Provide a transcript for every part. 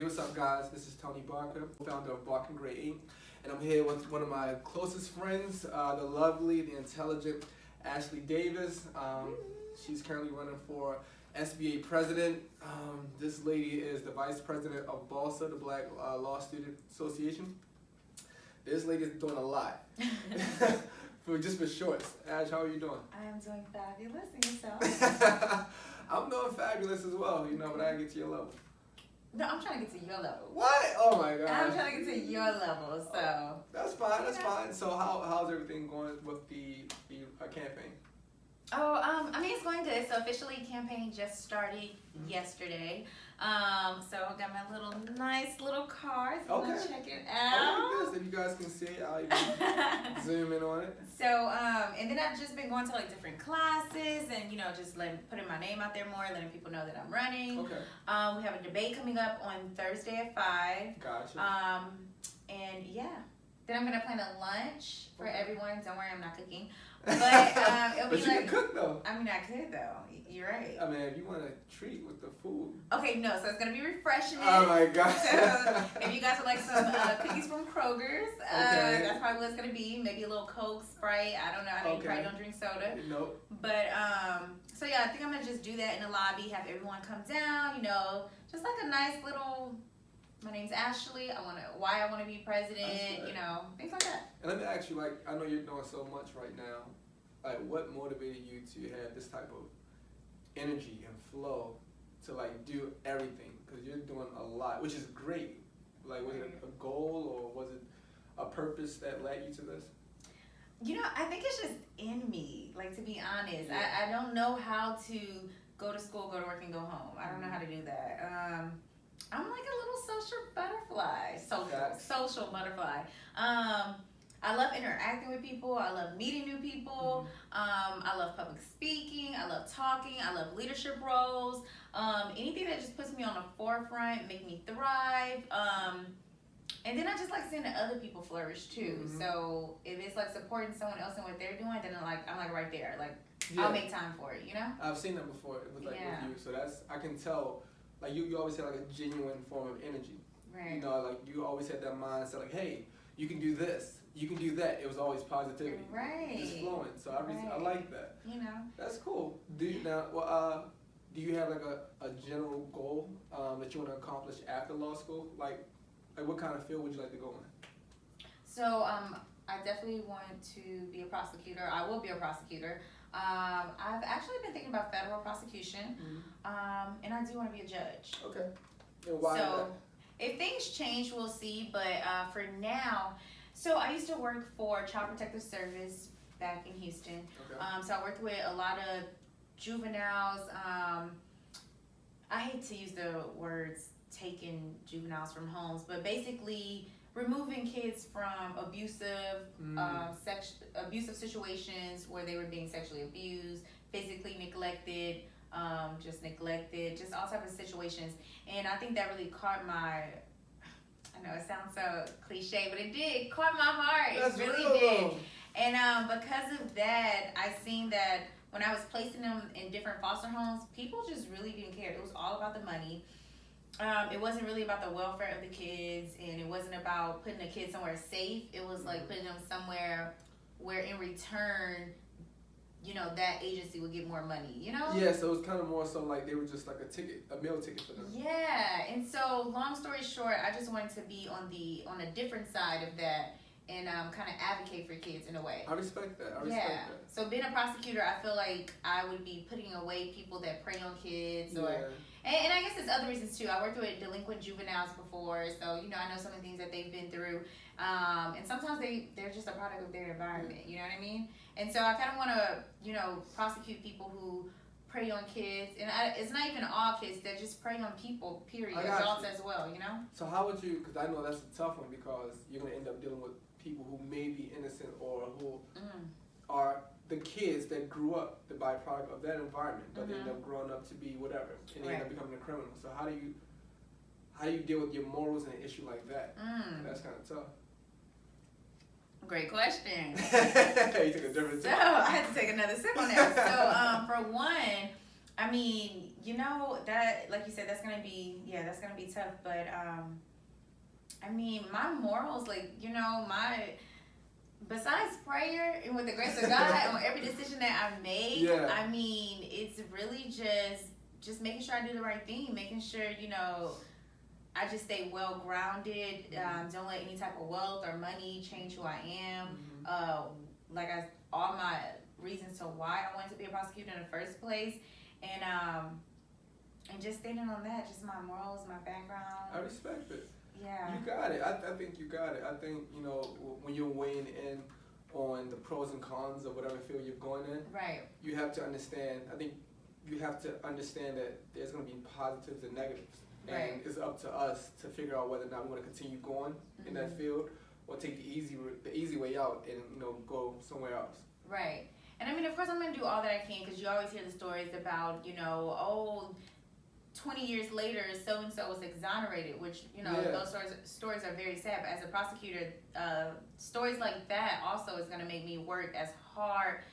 What's up, guys? This is Tony Barker, founder of Barker Grade 8, and I'm here with one of my closest friends, the lovely, the intelligent Ashley Davis. She's currently running for SBA president. This lady is the vice president of BALSA, the Black Law Student Association. This lady is doing a lot. for shorts. Ash, how are you doing? I am doing fabulous. And yourself? I'm doing fabulous as well, but I get to your level. No, I'm trying to get to your level. What? Oh my God. I'm trying to get to your level, so. That's fine, that's fine. So how's everything going with the campaign? It's going good. So officially campaign just started yesterday. So I got my nice little card. So Okay. check it I out. like this. If you guys can see it, I'll even zoom in on it. So, and then I've just been going to different classes and, just putting my name out there more, letting people know that I'm running. Okay. We have a debate coming up on Thursday at 5. Gotcha. And yeah. Then I'm gonna plan a lunch for everyone. Don't worry, I'm not cooking. But it'll But be you can cook though. I could though. You're right. I mean, if you want to treat with the food. Okay, no. So it's gonna be refreshing. Oh my God. So if you guys would like some cookies from Kroger's, Okay. that's probably what it's gonna be. Maybe a little Coke, Sprite. I don't know. I know you probably don't drink soda. Nope. But so yeah, I think I'm gonna just do that in the lobby. Have everyone come down. Just like a nice little. My name's Ashley. Why I want to be president. Right. Things like that. And let me ask you, I know you're doing so much right now. What motivated you to have this type of energy and flow to do everything? Because you're doing a lot, which is great. Was it a goal or was it a purpose that led you to this? I think it's just in me. To be honest, Yeah. I don't know how to go to school, go to work, and go home. I don't know how to do that. I'm like a little social butterfly. Social butterfly. I love interacting with people. I love meeting new people. I love public speaking. I love talking. I love leadership roles. Anything that just puts me on the forefront, make me thrive. And then I just like seeing other people flourish too. Mm-hmm. So if it's supporting someone else and what they're doing, then I'm right there. Yeah. I'll make time for it. I've seen that before with with Yeah. you. So I can tell. You always had a genuine form of energy. Right. You always had that mindset hey, you can do this, you can do that. It was always positivity. Right. Just flowing. So I like that. That's cool. Do you have a general goal that you want to accomplish after law school? What kind of field would you like to go in? So I definitely want to be a prosecutor. I will be a prosecutor. I've actually been thinking about federal prosecution, and I do want to be a judge. Okay. And why? So if things change, we'll see. But for now, so I used to work for Child Protective Service back in Houston. Okay. So I worked with a lot of juveniles. I hate to use the words taking juveniles from homes, but basically removing kids from abusive situations where they were being sexually abused, physically neglected, just all types of situations. And I think that really caught my, I know it sounds so cliche, but it caught my heart. That's it really real. did. And because of that, I seen that when I was placing them in different foster homes, people just really didn't care. It was all about the money. It wasn't really about the welfare of the kids, and it wasn't about putting the kids somewhere safe. It was putting them somewhere where in return, that agency would get more money, Yeah, so it was kind of more so they were just a meal ticket for them. Yeah, and so long story short, I just wanted to be on a different side of that and kind of advocate for kids in a way. I respect that. So being a prosecutor, I feel like I would be putting away people that prey on kids And I guess there's other reasons too. I worked with delinquent juveniles before, so I know some of the things that they've been through. And sometimes they're just a product of their environment, you know what I mean? And so I kind of want to, prosecute people who prey on kids. And it's not even all kids, they just prey on people, period, adults as well, So how would you, because I know that's a tough one because you're going to end up dealing with people who may be innocent or who are the kids that grew up the byproduct of that environment, but they end up growing up to be whatever, and they end up becoming a criminal. So how do you deal with your morals in an issue like that? That's kind of tough. Great question. You took a different sip. So I had to take another sip on that. So for one, I mean, you know, that, like you said, that's gonna be, yeah, that's gonna be tough. But I mean, my morals, like, you know, besides prayer and with the grace of God on every decision that I make, Yeah. I mean, it's really just making sure I do the right thing, making sure, you know, I just stay well grounded. Don't let any type of wealth or money change who I am. All my reasons to why I wanted to be a prosecutor in the first place, and just standing on that, just my morals, my background. I respect it. Yeah. You got it. I think you got it. I think, you know, when you're weighing in on the pros and cons of whatever field you're going in, Right. you have to understand. I think you have to understand that there's going to be positives and negatives, and Right. it's up to us to figure out whether or not we want to continue going in that field or take the easy way out and, you know, go somewhere else. Right. And I mean, of course, I'm going to do all that I can, because you always hear the stories about, you know, oh, 20 years later, so-and-so was exonerated, which, you know, Yeah. those stories are very sad. But as a prosecutor, stories like that also is going to make me work as hard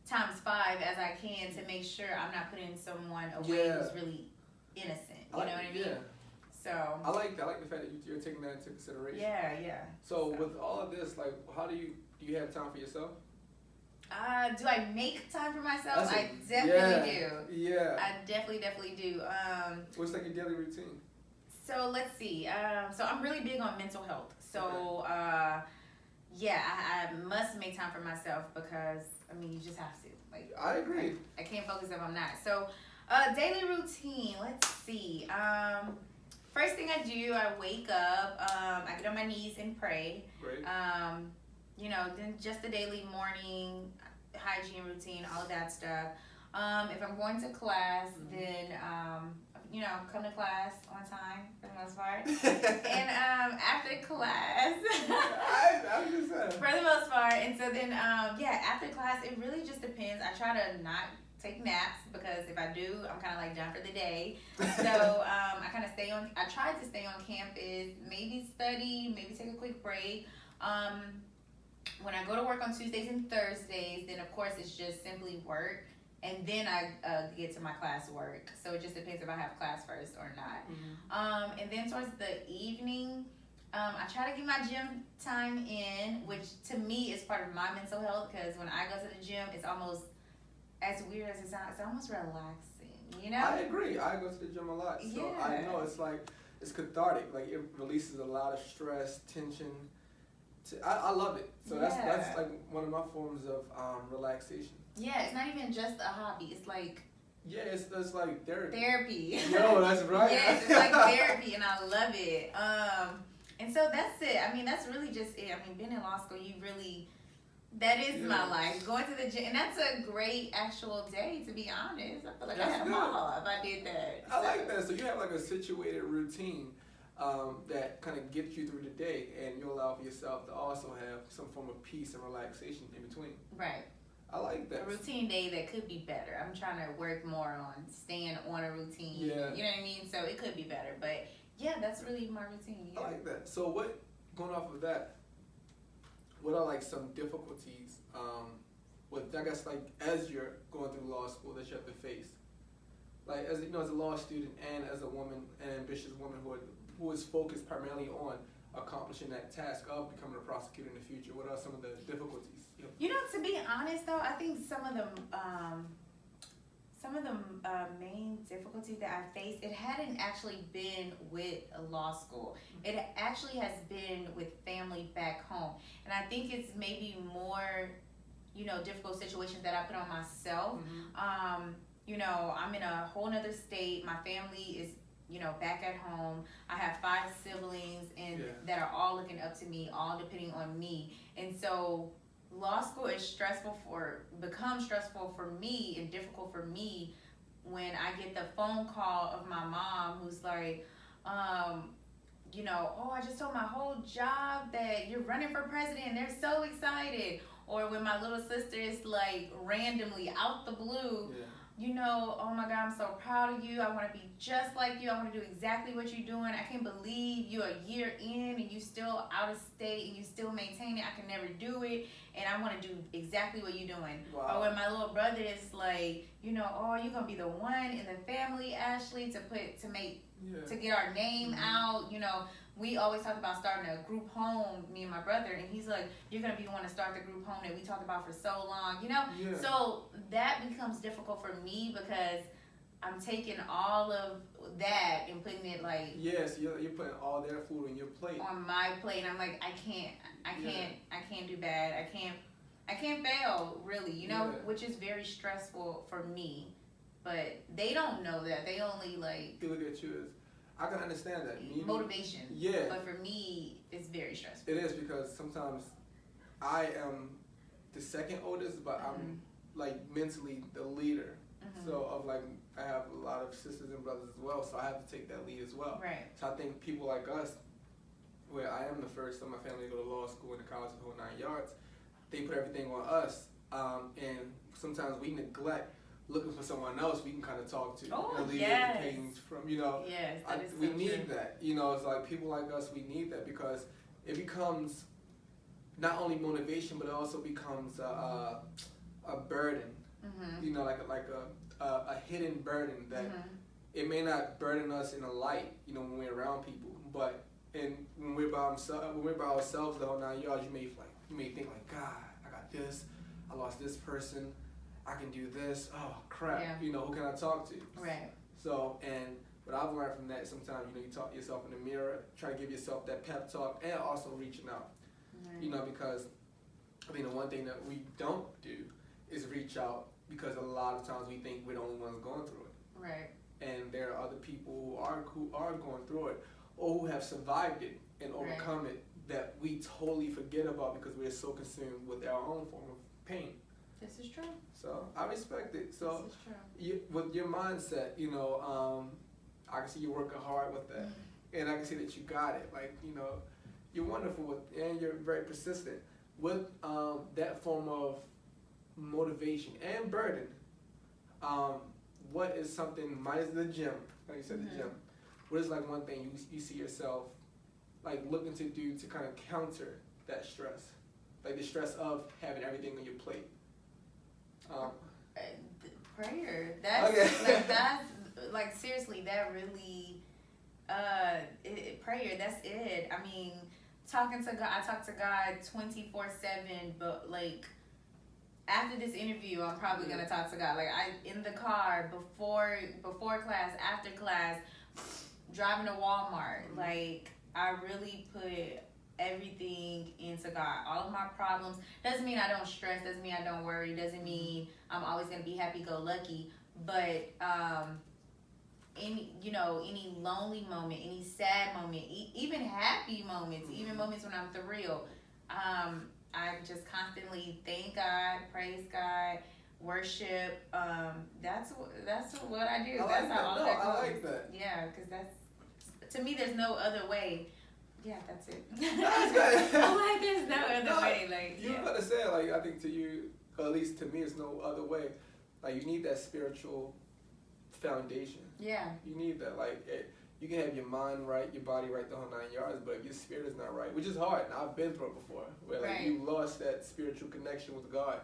times 5 as I can to make sure I'm not putting someone away Yeah. who's really innocent. You know what I mean? Yeah. So. I like the fact that you're taking that into consideration. Yeah. So with all of this, like, how do you have time for yourself? Do I make time for myself? That's I definitely do. Yeah. I definitely do. What's like your daily routine? So let's see. So I'm really big on mental health. So yeah, I must make time for myself, because I mean, you just have to. Like, I agree. I can't focus if I'm not. So daily routine. Let's see. First thing I do, I wake up. I get on my knees and pray. Great. You know, then just the daily morning hygiene routine, all of that stuff. If I'm going to class, then you know, come to class on time for the most part. And after class, I'm just saying. for the most part. And so then, yeah, after class, it really just depends. I try to not take naps, because if I do, I'm kind of like done for the day. So I kind of I try to stay on campus, maybe study, maybe take a quick break. When I go to work on Tuesdays and Thursdays, then of course it's just simply work, and then I get to my class work. So it just depends if I have class first or not. And then towards the evening, I try to get my gym time in, which to me is part of my mental health, because when I go to the gym, it's almost, as weird as it sounds, it's almost relaxing, you know? I agree. I go to the gym a lot. So I know it's like, it's cathartic. Like, it releases a lot of stress, tension. I love it. So that's like one of my forms of relaxation. Yeah, it's not even just a hobby. It's like, yeah, it's like therapy. Therapy. Yo, that's right. Yes, it's like therapy, and I love it. And so that's it. I mean, that's really just it. I mean, being in law school, that is my life. Going to the gym, and that's a great actual day, to be honest. I feel like I had them all if I did that. I like that. So you have like a situated routine that kind of gets you through the day, and you allow for yourself to also have some form of peace and relaxation in between. Right. I like that. A routine day that could be better. I'm trying to work more on staying on a routine. Yeah. You know what I mean? So it could be better. But yeah, that's really my routine. Yeah. I like that. So going off of that, what are like some difficulties with, I guess, like, as you're going through law school that you have to face? Like, as you know, as a law student and as a woman, an ambitious woman who is focused primarily on accomplishing that task of becoming a prosecutor in the future, what are some of the difficulties? You know, to be honest though, I think some of the main difficulties that I faced, it hadn't actually been with a law school. It actually has been with family back home. And I think it's maybe more, you know, difficult situations that I put on myself. You know, I'm in a whole nother state. My family is, you know, back at home. I have 5 siblings that are all looking up to me, all depending on me. And so law school is becomes stressful for me and difficult for me when I get the phone call of my mom who's like, you know, oh, I just told my whole job that you're running for president and they're so excited. Or when my little sister is like randomly out the blue, oh my God, I'm so proud of you. I want to be just like you. I want to do exactly what you're doing. I can't believe you're a year in and you still out of state and you still maintain it. I can never do it. And I want to do exactly what you're doing. Wow. Or when my little brother is like, oh, you're going to be the one in the family, Ashley, to get our name out. We always talk about starting a group home, me and my brother, and he's like, you're going to be the one to start the group home that we talked about for so long, Yeah. So that becomes difficult for me because I'm taking all of that and putting it like yes, you're putting all their food on your plate. On my plate, and I'm like, I can't do bad. I can't fail, really, which is very stressful for me. But they don't know that. They only like You look at you as, I can understand that. motivation. Yeah. But for me, it's very stressful. It is, because sometimes I am the second oldest, but I'm like mentally the leader. So of like, I have a lot of sisters and brothers as well, so I have to take that lead as well. Right. So I think people like us, where I am the first of my family to go to law school and to college, the whole 9 yards, they put everything on us, and sometimes we neglect looking for someone else we can kind of talk to. Oh, and yes. Things from, Yes, that is we so need true. that. It's like people like us, we need that, because it becomes not only motivation, but it also becomes a burden. Like a hidden burden that it may not burden us in a light, when we're around people, but when we're by ourselves the whole 9 yards, you may think like, God, I got this, I lost this person, I can do this. Oh crap! Yeah. Who can I talk to? Right. So, and what I've learned from that, sometimes you talk to yourself in the mirror, try to give yourself that pep talk, and also reaching out. Right. Because I think the one thing that we don't do is reach out, because a lot of times we think we're the only ones going through it. Right. And there are other people who are going through it, or who have survived it and overcome it, that we totally forget about because we're so consumed with our own form of pain. This is true. So I respect it. So This is true. with your mindset, I can see you working hard with that, and I can see that you got it. Like, you're wonderful and you're very persistent with that form of motivation and burden. What is something, minus the gym, like you said, the gym, what is like one thing you see yourself like looking to do to kind of counter that stress, like the stress of having everything on your plate? Prayer. That's Okay. that's like seriously. That really, prayer. That's it. I mean, talking to God. I talk to God 24/7. But like after this interview, I'm probably gonna talk to God. Like in the car before class, after class, driving to Walmart. Like I really put everything into God. All of my problems. Doesn't mean I don't stress, doesn't mean I don't worry, doesn't mean I'm always gonna be happy-go-lucky, but any lonely moment, any sad moment, even happy moments, even moments when I'm surreal, I just constantly thank God, praise God, worship. That's what I do. I like That's how all that. that goes. I like that. Yeah, because that's, to me, there's no other way. Yeah, that's it. That's good. I'm like, there's no other way. Like, you gotta say, like, I think to you, or at least to me, it's no other way. Like, you need that spiritual foundation. Yeah. You need that. Like, you can have your mind right, your body right, the whole 9 yards, but if your spirit is not right, which is hard, and I've been through it before, where like you lost that spiritual connection with God.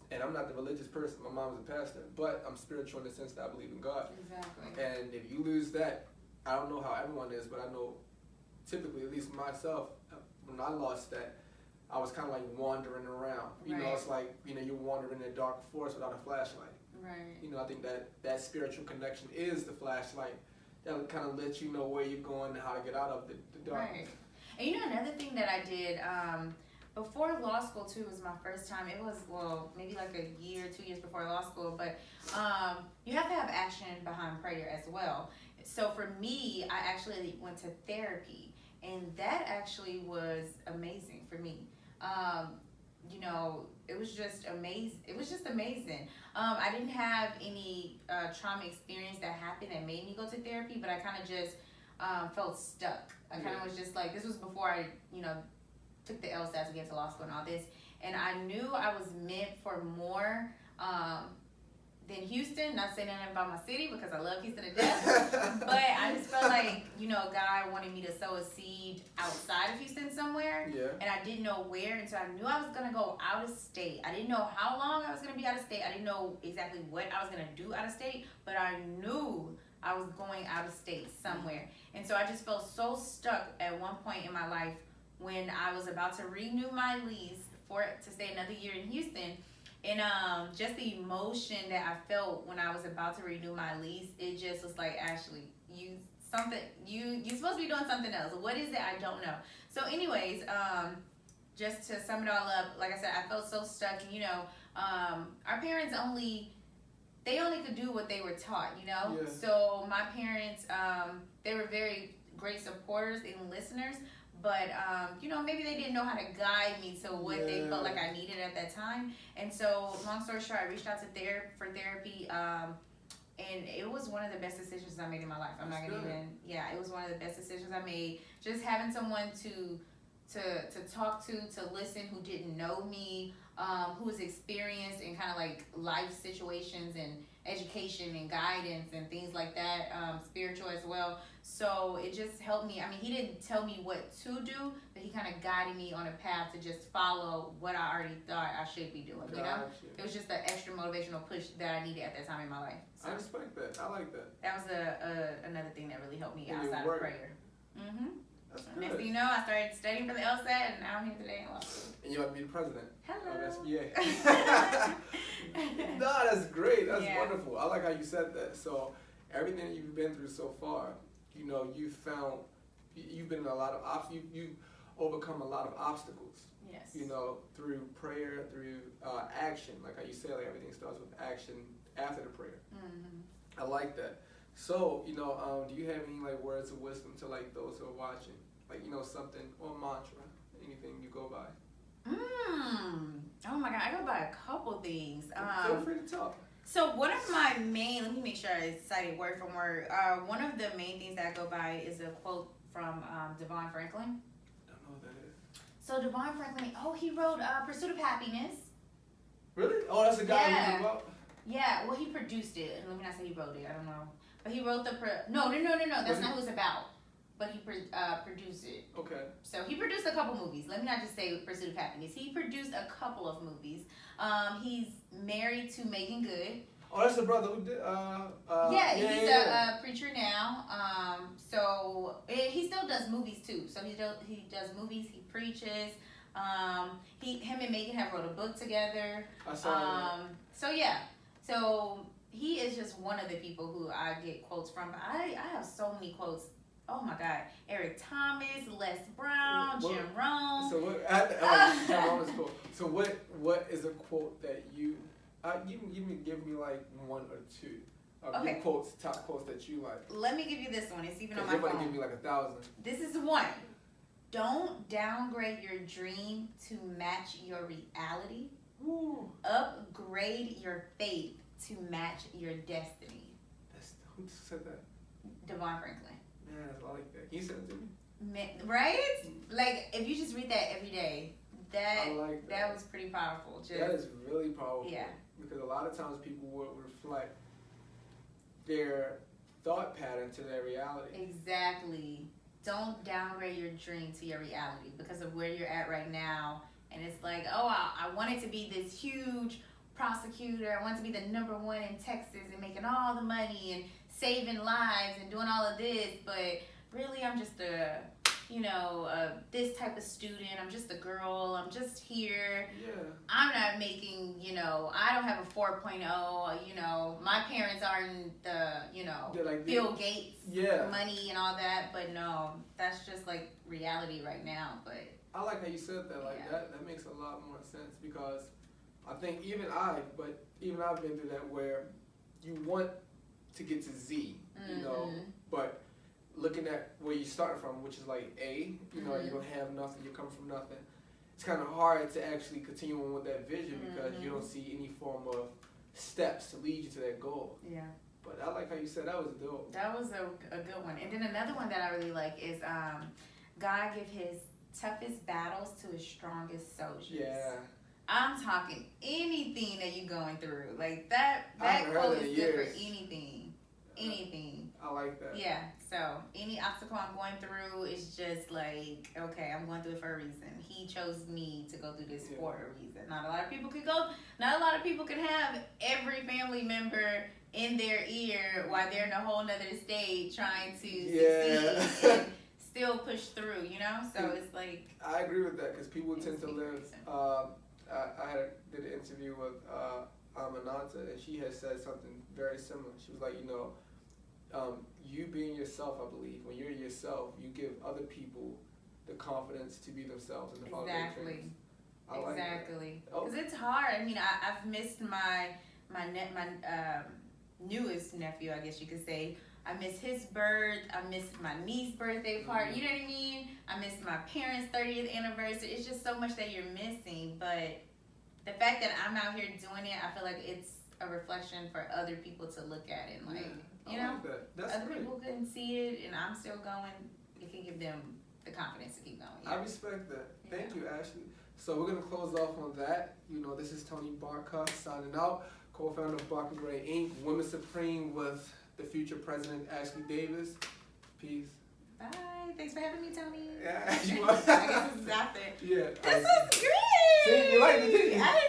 And I'm not the religious person. My mom's a pastor, but I'm spiritual in the sense that I believe in God. Exactly. And if you lose that, I don't know how everyone is, but I know typically, at least myself, when I lost that, I was kind of like wandering around. It's like, you're wandering in a dark forest without a flashlight. Right. I think that spiritual connection is the flashlight that would kind of let you know where you're going and how to get out of the dark. Right. And another thing that I did before law school too was my first time. It was, maybe like a year, 2 years before law school, but you have to have action behind prayer as well. So for me, I actually went to therapy, and that actually was amazing for me. It was just amazing. It was just amazing. I didn't have any trauma experience that happened that made me go to therapy, but I kind of just felt stuck. I kind of was just like, this was before I, took the LSAT to get to law school and all this, and I knew I was meant for more than Houston. Not saying anything about my city because I love Houston to death. But I just felt like, God wanted me to sow a seed outside of Houston somewhere. Yeah. And I didn't know where. And so I knew I was going to go out of state. I didn't know how long I was going to be out of state. I didn't know exactly what I was going to do out of state. But I knew I was going out of state somewhere. And so I just felt so stuck at one point in my life when I was about to renew my lease to stay another year in Houston. And just the emotion that I felt when I was about to renew my lease, it just was like, Ashley, you're supposed to be doing something else. What is it? I don't know. So anyways, just to sum it all up, like I said, I felt so stuck. And, our parents only could do what they were taught, Yeah. So my parents, they were very great supporters and listeners. But, maybe they didn't know how to guide me to what they felt like I needed at that time. And so, long story short, I reached out to for therapy. And it was one of the best decisions I made in my life. I'm not going to it was one of the best decisions I made. Just having someone to talk to listen, who didn't know me, who was experienced in kind of like life situations and education and guidance and things like that, spiritual as well. So it just helped me. I mean, he didn't tell me what to do, but he kind of guided me on a path to just follow what I already thought I should be doing. It was just the extra motivational push that I needed at that time in my life. So I respect that. I like that. that was another thing that really helped me And outside of prayer. That's good. Next thing you know, I started studying for the LSAT, and now I'm here today in law school. And you want to be the president Hello. of SBA. No, that's great. That's wonderful. I like how you said that. So everything you've been through so far, you've been in a lot of you've overcome a lot of obstacles. Yes. Through prayer, through action. Like how you said, like everything starts with action after the prayer. Mm-hmm. I like that. So, do you have any like words of wisdom to like those who are watching? Like, something or mantra, anything you go by? Oh my God, I go by a couple things. Feel free to talk. So one of my main, let me make sure I cited word for word. One of the main things that I go by is a quote from Devon Franklin. I don't know what that is. So Devon Franklin, he wrote Pursuit of Happiness. Really? Oh, that's the guy Yeah. you talking about? Yeah, well, he produced it. Let me not say he wrote it. I don't know. But he wrote no. That's not who it's about. But he produced it. Okay. So he produced a couple movies. Let me not just say Pursuit of Happiness. He produced a couple of movies. He's married to Megan Good. Oh, that's the brother who did. He's a preacher now. He still does movies too. So he does movies. He preaches. Him and Megan have wrote a book together. I saw that. So he is just one of the people who I get quotes from. I have so many quotes. Oh my God, Eric Thomas, Les Brown, Jim Rohn. So what? Jim Rohn is cool. So what is a quote that you can give me like one or two of your quotes, top quotes that you like? Let me give you this one. It's even on my phone. You're phone. give me like 1,000. This is one. Don't downgrade your dream to match your reality. Ooh. Upgrade your faith to match your destiny. Who said that? Devon Franklin. Man, I like that. He said it to me. Right? Like, if you just read that every day, I like that was pretty powerful. That is really powerful. Yeah. Because a lot of times people will reflect their thought pattern to their reality. Exactly. Don't downgrade your dream to your reality because of where you're at right now. And it's like, I wanted to be this huge prosecutor. I wanted to be the #1 in Texas and making all the money and saving lives and doing all of this. But really, I'm just this type of student. I'm just a girl. I'm just here. Yeah. I'm not making, I don't have a 4.0. My parents aren't the, like Bill Gates money and all that. But no, that's just like reality right now. But I like how you said that. Like that makes a lot more sense because I think even I've been through that where you want to get to Z, but looking at where you start from, which is like A, you don't have nothing, you're coming from nothing. It's kind of hard to actually continue on with that vision because you don't see any form of steps to lead you to that goal. Yeah. But I like how you said that was dope. That was a good one. And then another one that I really like is God give his toughest battles to his strongest soldiers. Yeah. I'm talking anything that you're going through. Like that I haven't heard quote that in is good for years. anything. Anything. I like that. Yeah. So any obstacle I'm going through is just like, okay, I'm going through it for a reason. He chose me to go through this for a reason. Not a lot of people can have every family member in their ear while they're in a whole nother state trying to succeed and still push through, you know? So it's like, I agree with that because people tend to live. I did an interview with Ananta, and she had said something very similar. She was like, you being yourself, I believe, when you're yourself, you give other people the confidence to be themselves and to follow their dreams. Exactly. Because it's hard. I mean, I've missed my newest nephew, I guess you could say. I missed his birth. I missed my niece's birthday party. You know what I mean? I missed my parents' 30th anniversary. It's just so much that you're missing. But the fact that I'm out here doing it, I feel like it's a reflection for other people to look at it. Like, you know, other people couldn't see it, and I'm still going. It can give them the confidence to keep going. Yeah. I respect that. Thank you, Ashley. So we're going to close off on that. This is Tony Barker signing out, co-founder of Barker Gray Inc., Women Supreme with the future president, Ashley Davis. Peace. Bye. Thanks for having me, Tony. Yeah, I guess this is after. Yeah. This was great. See, you liked it, didn't you? I